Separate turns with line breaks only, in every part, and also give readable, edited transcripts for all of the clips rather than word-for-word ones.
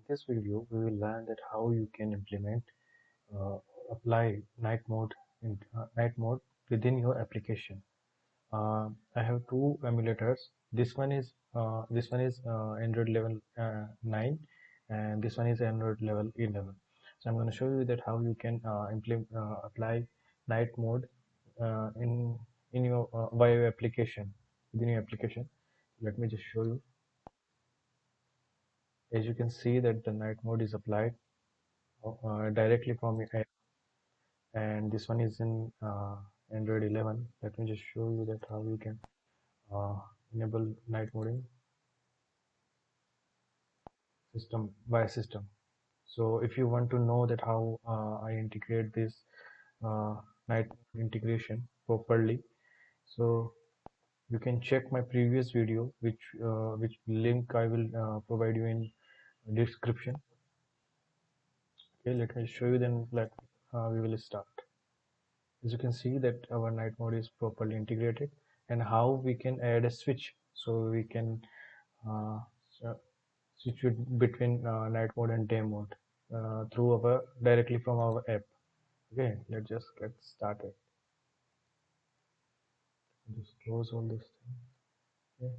this video, we will learn that how you can implement, apply night mode within your application. I have two emulators. This one is Android level 9, and this one is Android level 11. So I'm going to show you that how you can apply night mode in your by your application within your application. Let me just show you. As you can see that the night mode is applied directly from your app, and this one is in Android 11. Let me just show you that how you can uh, enable night mode in system. So if you want to know that how I integrate this uh, night integration properly, so you can check my previous video, which link I will provide you in description. Okay, let me show you, then we will start. As you can see that our night mode is properly integrated, and how we can add a switch, so we can uh, switch it between night mode and day mode through our directly from our app. Okay, let's just get started. Just close all this thing. Okay,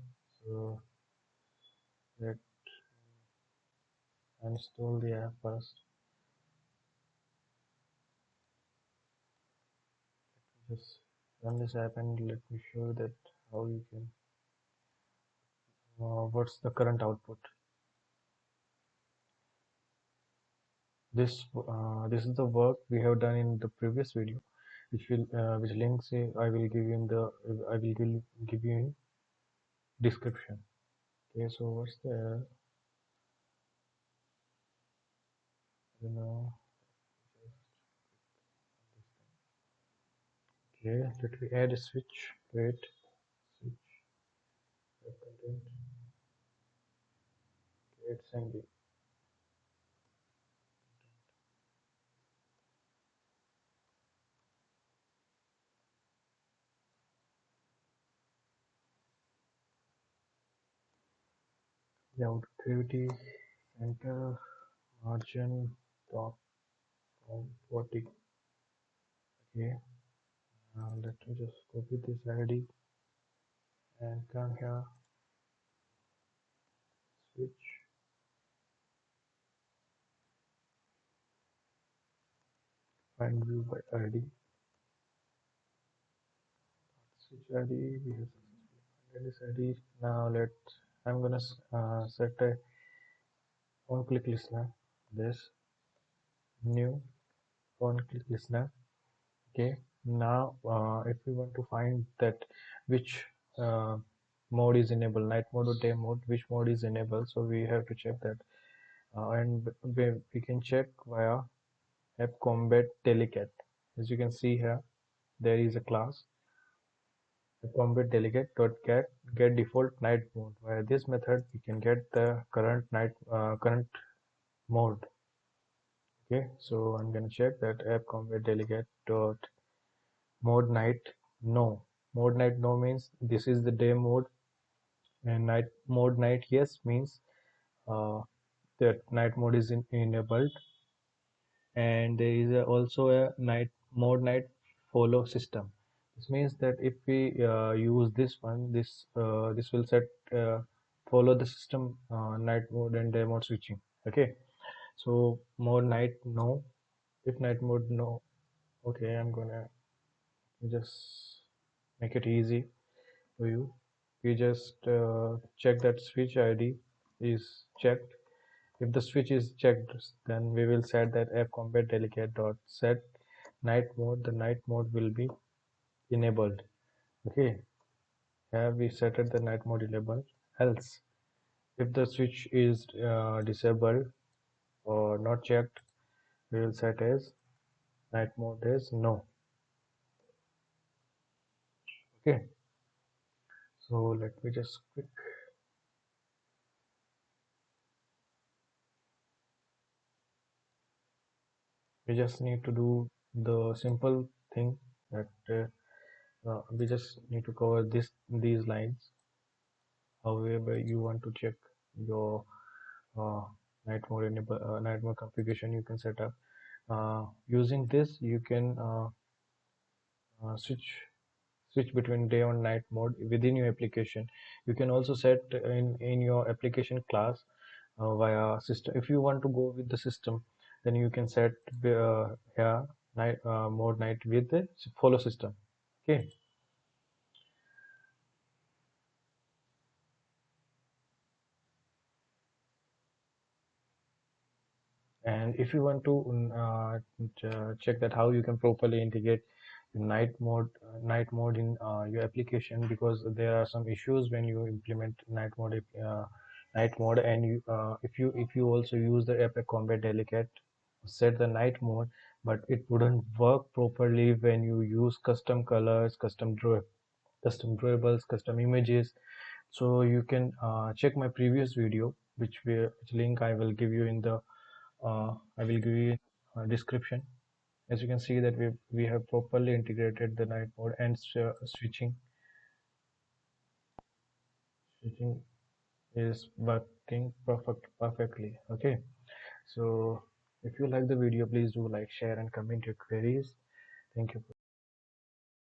so let's install the app first. Just run this app and let me show you that how you can what's the current output. This is the work we have done in the previous video, which links I will give you in the give you in description. Okay, so what's the you know okay, let me add a switch to it. Switch web content create Sandy. Layout activity center margin top 40. Okay, now let me just copy this ID and come here, switch, find view by ID, switch ID. We have successfully found this ID. Now I'm gonna set a on click listener. This new on click listener. Okay, now if we want to find that which uh, mode is enabled, night mode or day mode, which mode is enabled, so we have to check that, and we can check via app combat delegate. As you can see here, there is a class app combat delegate dot get default night mode. Via this method we can get the current mode. Okay, so I'm gonna check that app combat delegate dot mode night no. Mode night no means this is the day mode, and night yes means uh, that night mode is enabled. And there is also a night follow system. This means that if we use this one, this will set follow the system night mode and day mode switching. Okay, so mode night no. If night mode no, okay, I'm gonna just make it easy for you. We just check that switch ID is checked. If the switch is checked, then we will set that app combat delegate dot set night mode. The night mode will be enabled. Okay, have we set the night mode enabled? Else, if the switch is disabled or not checked, we will set as night mode as no. Okay, so let me just quick. We just need to do the simple thing that we just need to cover these lines. However, you want to check your night mode configuration you can set up. Using this you can switch between day and night mode within your application. You can also set in your application class via system. If you want to go with the system, then you can set here night mode night with the follow system. Okay. And if you want to check that how you can properly integrate night mode in your application, because there are some issues when you implement night mode, and if you also use the Epic Combat Delegate, set the night mode, but it wouldn't work properly when you use custom colors, custom drawables, custom images. So you can check my previous video, which link I will give you in the I will give you a description. As you can see that we have properly integrated the night mode, and switching is working perfectly. Okay, so if you like the video, please do like, share, and comment your queries. Thank you.